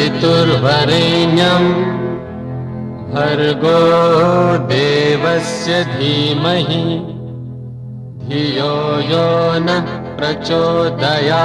तत्सवितुर्वरेण्यं भर्गो देवस्य धीमहि धियो यो नः प्रचोदयात्।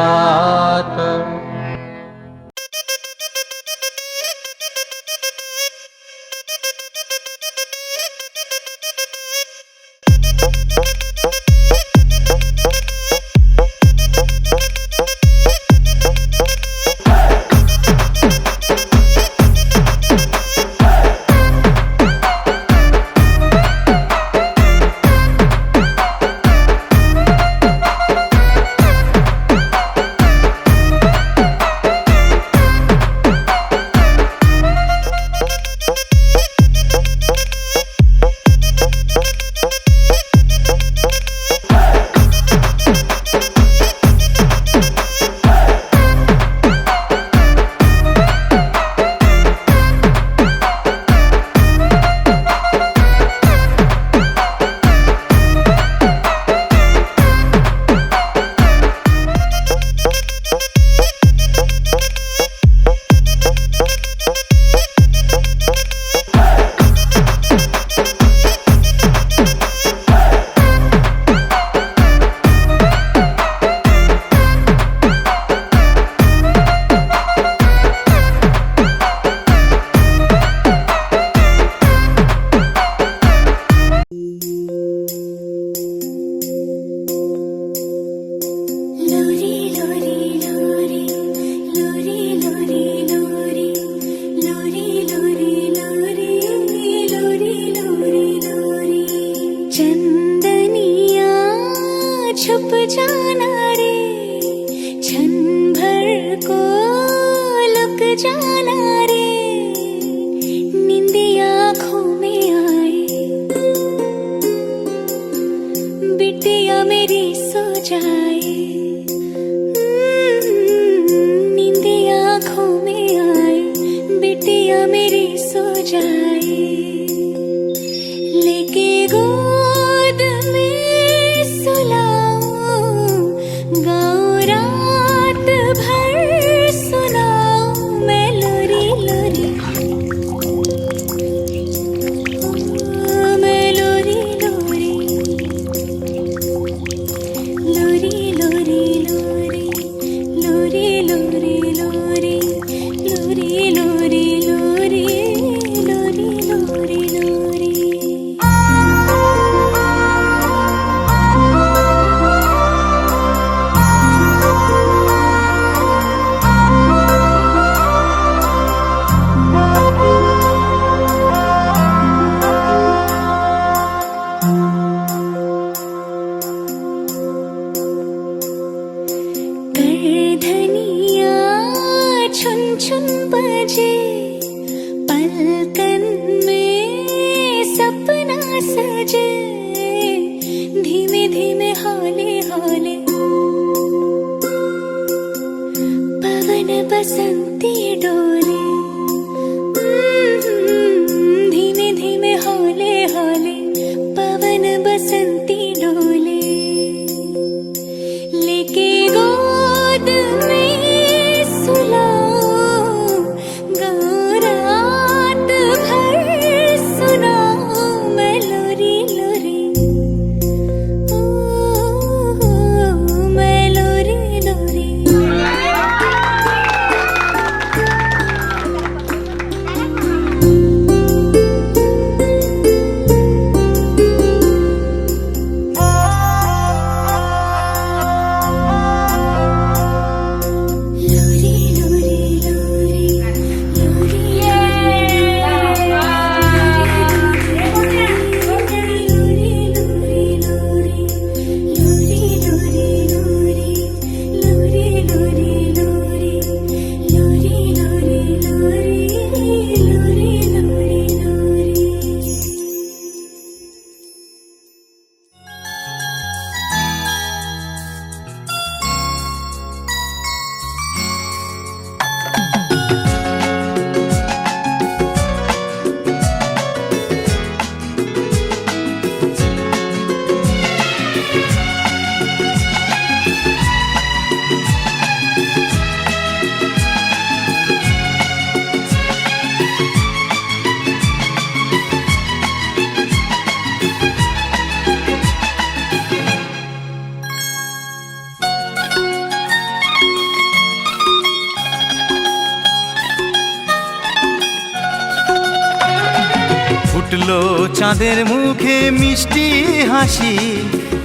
ফুটলো চাঁদের মুখে মিষ্টি হাসি,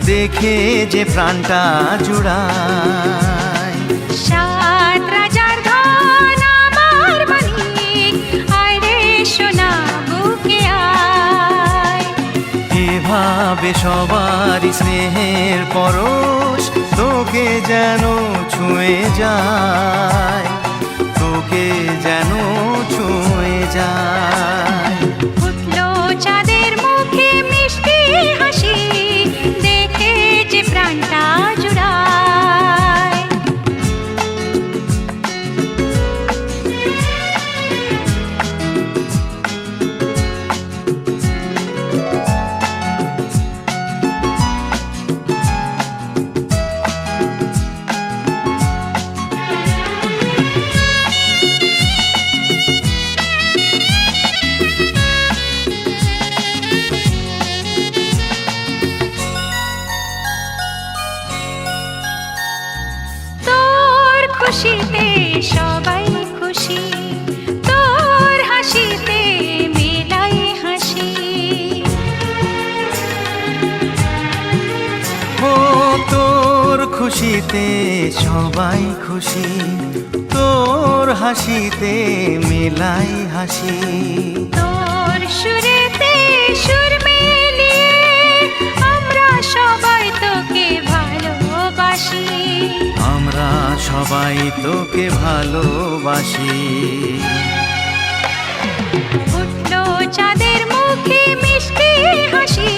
দেখে যে প্রাণটা জুড়ায়। সাত রাজার ধন আমার মানিক, আয় রে সোনা বুকে আয়। এভাবে সবারই স্নেহের পরশ তোকে যেন ছুঁয়ে যায়, তোকে যেন ছুঁয়ে যায়। ফুটলো চাঁদের মুখে মিষ্টি হাসি, দেখে যে প্রাণটা জুড়ায়। তোর খুশিতে সবাই খুশি, তোর হাসিতে মেলাই হাসি। ও তোর খুশিতে সবাই খুশি, তোর হাসিতে মেলাই হাসি। তোর সুরেতে সুর মিলিয়ে আমরা সবাই তোকে ভালোবাসি। আমরা সবাই তোকে ভালোবাসি। ফুটলো চাঁদের মুখে মিষ্টি হাসি,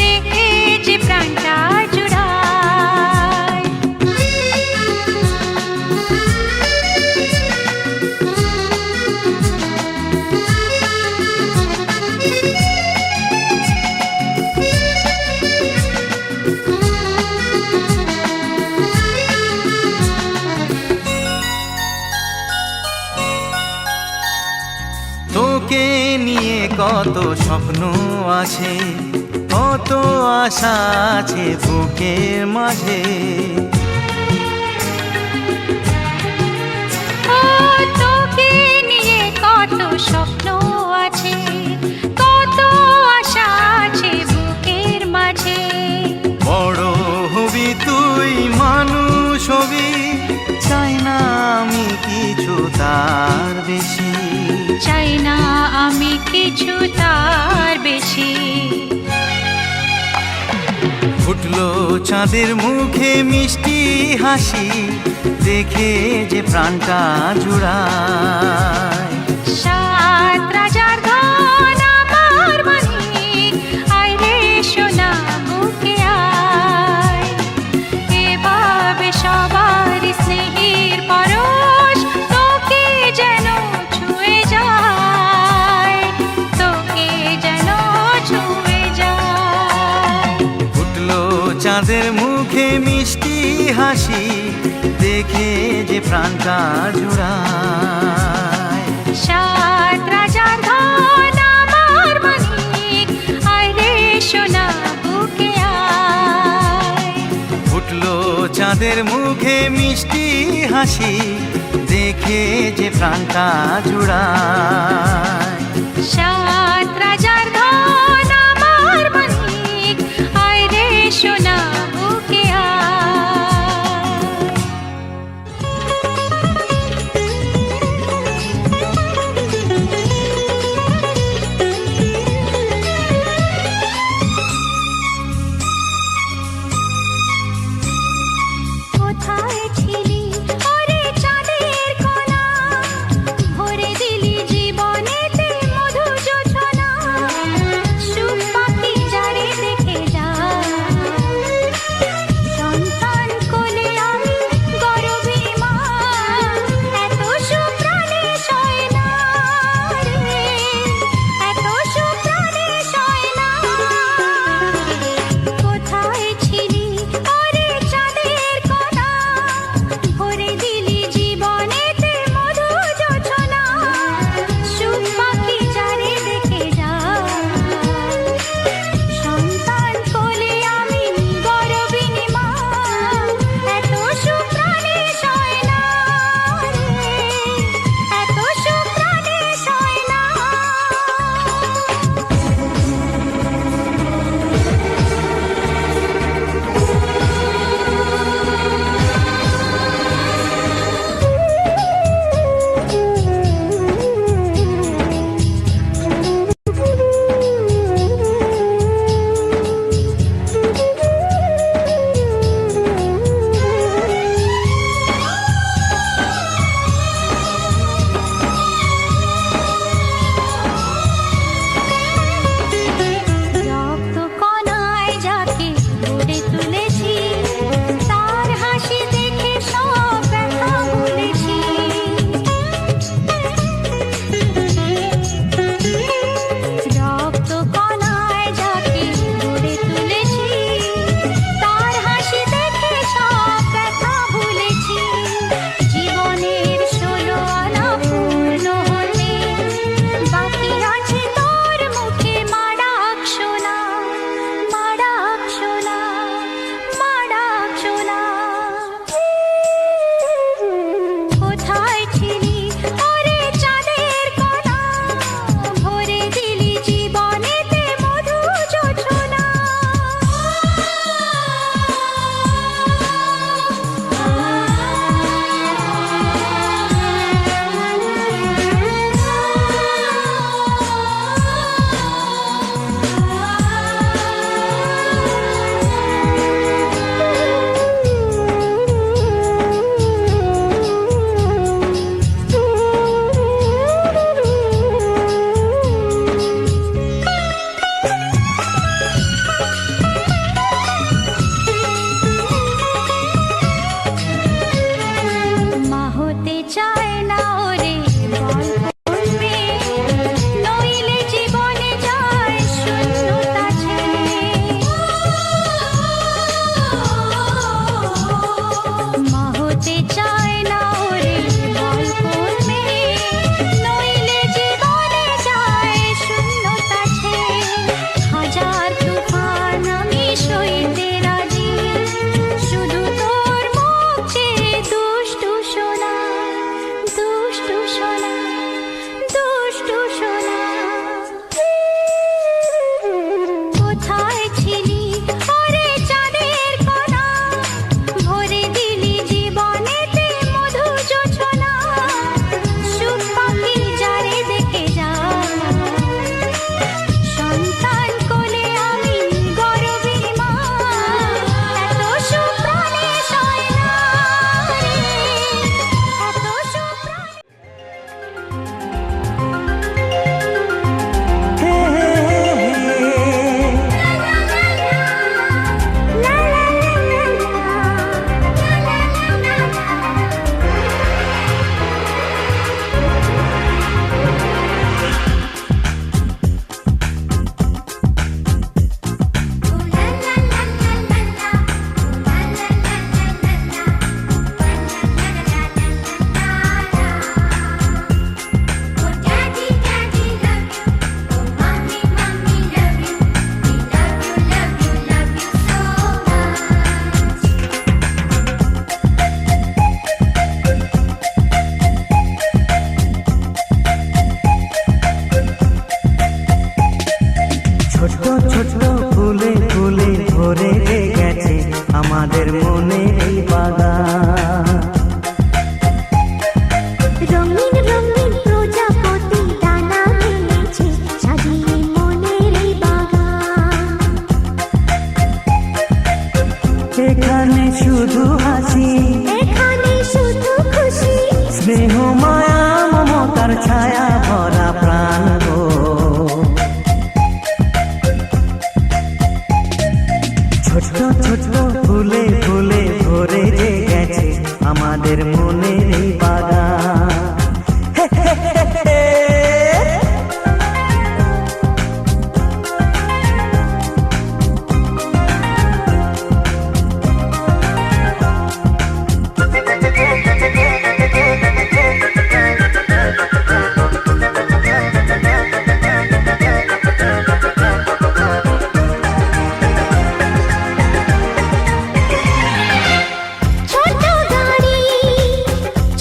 দেখে যে প্রাণটা জুড়ায়। তোকে নিয়ে কত স্বপ্ন আছে, কত আশা আছে বুকের মাঝে। ও তোকে নিয়ে কত স্বপ্ন আছে, কত আশা আছে বুকের মাঝে। বড় হবি তুই, মানুষ হবি, চাই না আমি কিছু তার বেশি। চাই না আমি কিছু তার বেশি। ফুটলো চাঁদের মুখে মিষ্টি হাসি, দেখে যে প্রাণটা জুড়ায়। সাত রাজার ধন আমার মানিক, আয় রে সোনা বুকে আয়। এভাবে সবার স্নেহের পরশ তোকে যেন ছুঁয়ে যায়, তোকে যেন ছুঁয়ে যায়। ফুটলো চাঁদের মুখে মিষ্টি হাসি, দেখে যে প্রাণটা জুড়ায়। সাত রাজার ধন আমার মানিক, আয় রে সোনা বুকে আয়। ফুটলো চাঁদের মুখে মিষ্টি হাসি, দেখে যে প্রাণটা জুড়ায়। সাত রাজার ধন আমার মানিক, আয় রে সোনা বুকে কোথায় ছিলি ওরে চাঁদের কোনা, ভরে দিলি জীবনেতে ছোট্ট ফুলে ফুলে ভরে গেছে আমাদের মনে এই বাগান। রঙিন রঙিন প্রজাপতি ডানা মেলেছে সাজিয়ে মনের এই বাগান। এখানে শুধু হাসি, এখানে শুধু খুশি, স্নেহ মায়া মমতার ছায়া ভরা প্রাণ গো। ছোট্ট ছোট্ট ফুলে ফুলে ভরে গেছে আমাদের মনের এই বাগান। ছোট গাড়ি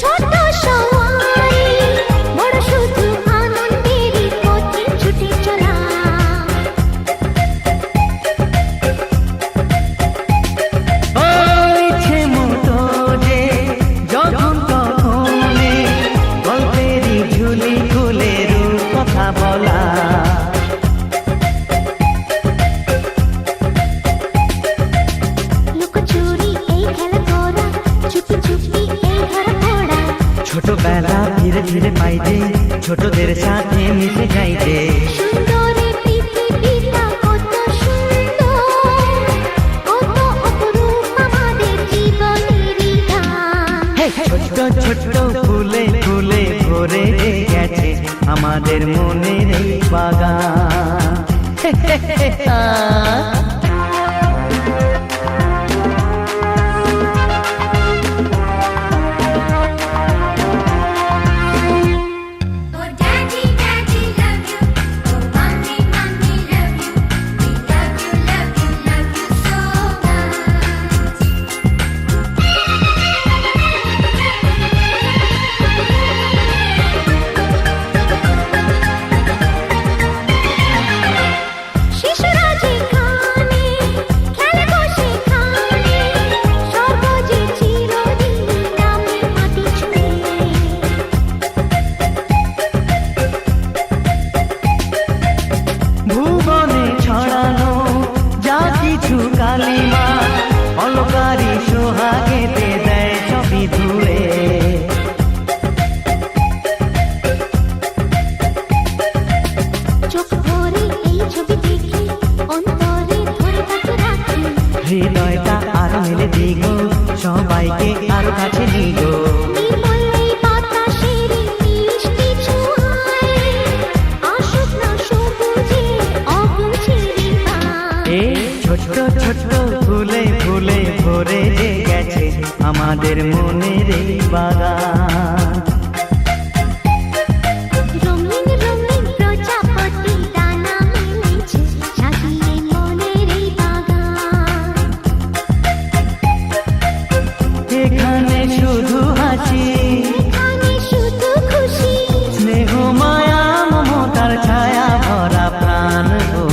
ছোট সওয়ারি, বড় শুধু আনন্দেরই পথে ছুটে চলা। ইচ্ছে মতো যে যখন তখনে গল্পেরই ঝুলি খুলে রূপ কথা বলা। লুকোচুরি এই খেলা করা, চুপি চুপি এই ধরা পড়া। ছোটবেলা ধীরে ধীরে পাই যে ছোটদের সাথে মিশে যাই যে। সুন্দরী পৃথিবীটা কত সুন্দর, কত অপরূপ আমাদের জীবনেরই গান। ছোট্ট ছোট্ট ফুলে ফুলে ভরে গেছে আমাদের মনের এই বাগান। Oh daddy daddy love you, oh mommy mommy love you, we love you love you love you so much. শিশুরা যেখানে খেলে বসে খানে, স্বর্গ যে চিরদিন নামে মাটি ছুঁয়ে। ভুবনে ছড়ানো যা কিছু কালিমা অলকারি সোহাগেতে দেয় সবই ধুয়ে। চোখ ভরে এই ছবি দেখি, অন্তরে ধরে তাকে রাখি। হৃদয়টা আরো মেলে দিগো, সবাইকে আরো কাছে নিগো। নির্মল এই বাতাসের মিষ্টি ছোঁয়ায়, আসুক না সবুজে অগুছেরি পায়। এ ছোট্ট ছোট্ট ফুলে ফুলে ভরে গেছে আমাদের মনের এই বাগান। রঙিন রঙিন প্রজাপতি ডানা মেলেছে সাজিয়ে মনের এই বাগান। এখানে শুধু হাসি, এখানে শুধু খুশি, স্নেহ মায়া মমতার ছায়া ভরা প্রাণ গো।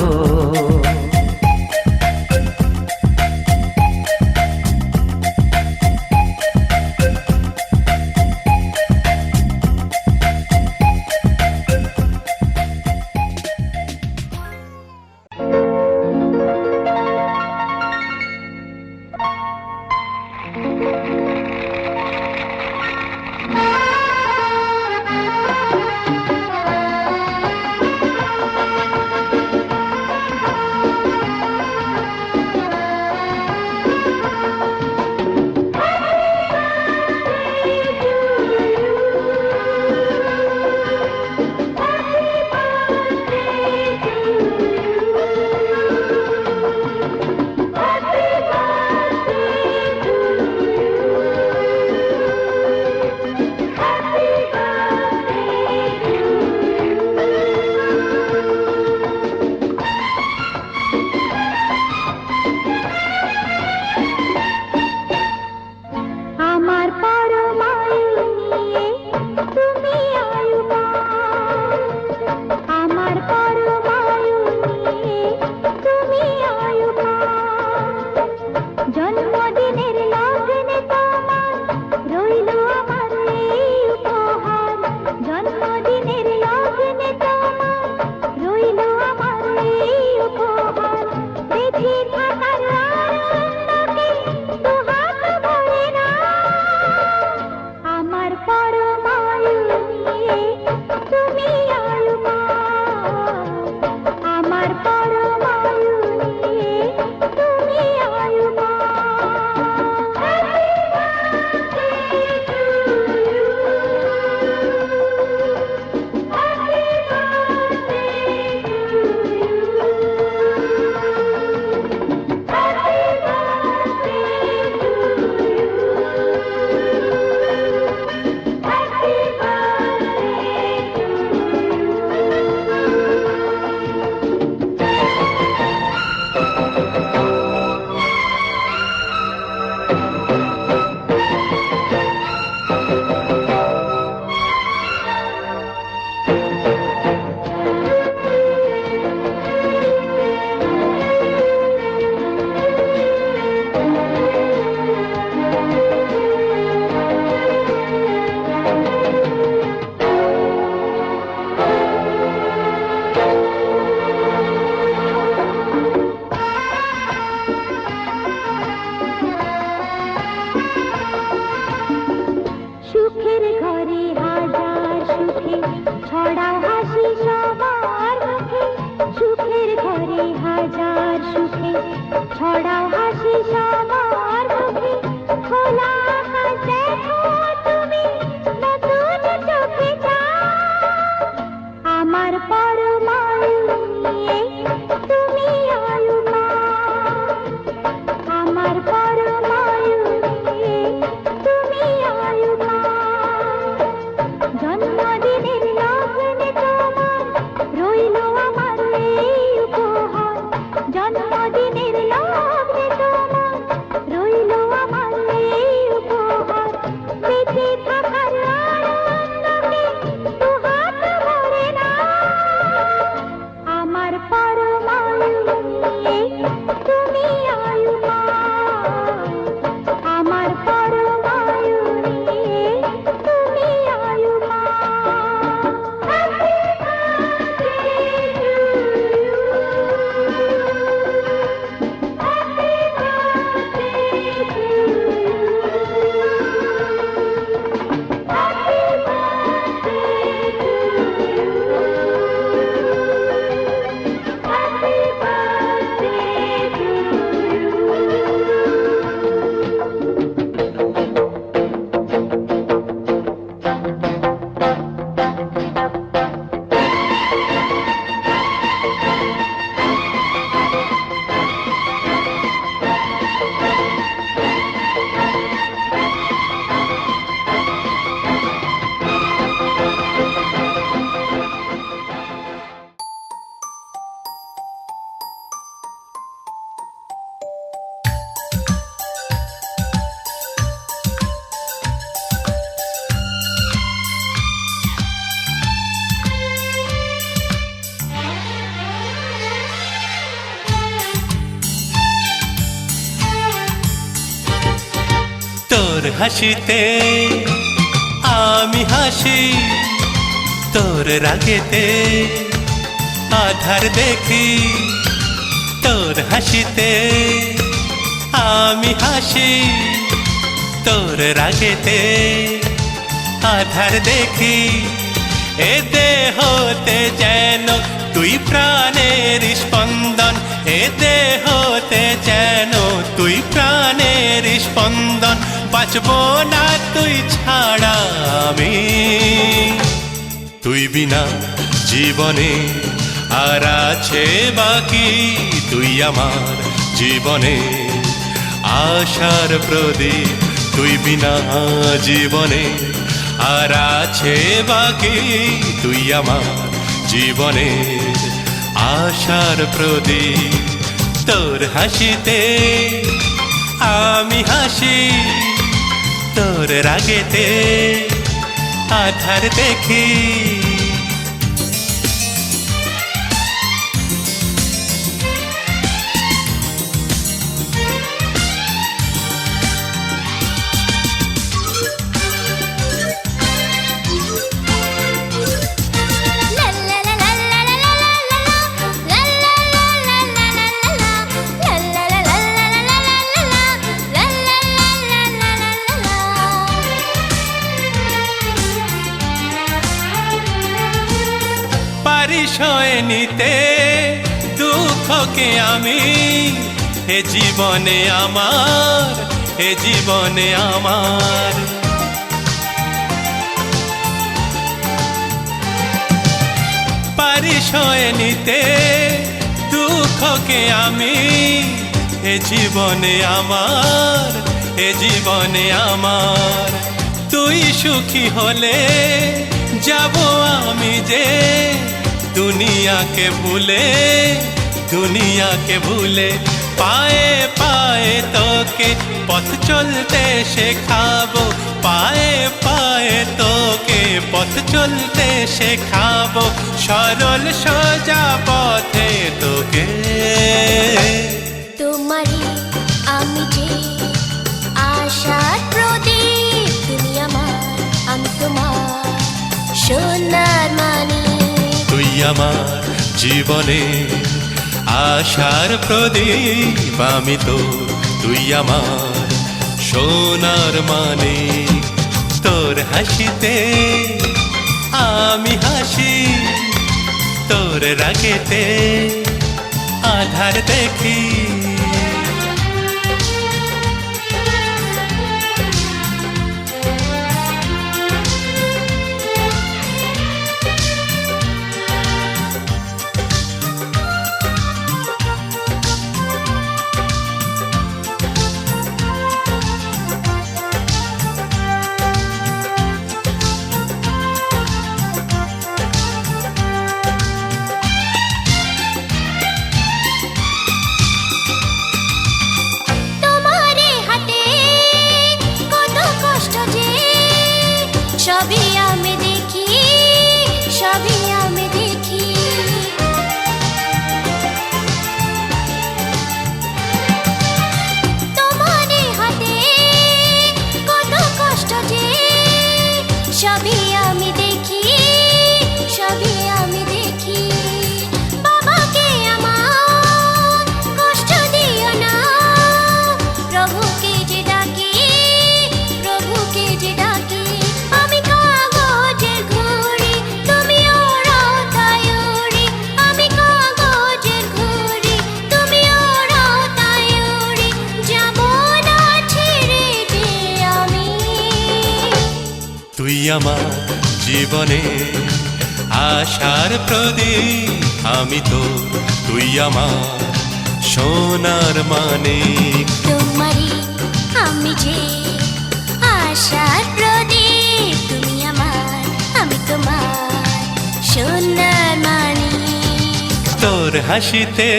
হাসিতে আমি হাসি, তোর রাগেতে আধার দেখি। তোর হাসিতে আমি হাসি, তোর রাগেতে আধার দেখি। এ দেহতে যেন তুই প্রাণের স্পন্দন, এ দেহতে যেন তুই প্রাণের স্পন্দন। বাঁচবো না তুই ছাড়া আমি, তুই বিনা জীবনে আর আছে বাকি। তুই আমার জীবনে আশার প্রদীপ, তুই বিনা জীবনে আর আছে বাকি। তুই আমার জীবনে আশার প্রদীপ। তোর হাসিতে আমি হাসি, তোর রাগেতে আধার দেখি। সয়ে নিতে দুঃখকে আমি, এ জীবনে আমার, এ জীবনে আমার। পারি সয়ে নিতে দুঃখকে আমি, এ জীবনে আমার, এ জীবনে আমার। তুই সুখী হলে যাব আমি যে দুনিয়াকে ভুলে, দুনিয়াকে ভুলে। পায়ে পায়ে তোকে পথ চলতে শেখাবো, পায়ে পায়ে তোকে পথ চলতে শেখাবো। সরল সোজা পথে তোকে। তোমারই আমি যে আশার প্রদীপ, তুমি আমার আমি তোমার সোনার মানিক। তুই আমার জীবনে আশার প্রদীপ, আমি তো তুই আমার সোনার মানিক। তোর হাসিতে আমি হাসি, তোর রাগেতে আধার দেখি। সবই আমি দেখি, সবই আমি দেখি। তোমার হাতে কত কষ্ট যে, সবই আমি দেখি, সবই আমি দেখি। বাবাকে আমার কষ্ট দিও না, প্রভুকে যে ডাকি, প্রভুকে যে ডাকি। তুই আমার জীবনে আশার প্রদীপ, আমি তো তুই আমার সোনার মানিক। তোমারই আমি যে আশার প্রদীপ, তুমি আমার আমি তোমার সোনার মানিক। তোর হাসিতে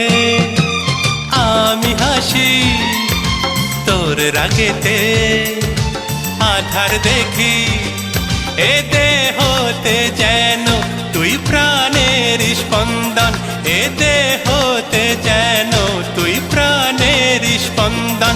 আমি হাসি, তোর রাগেতে আধার দেখি। এ দেহতে যেন তুই প্রাণের স্পন্দন, এ দেহতে যেন তুই প্রাণের স্পন্দন।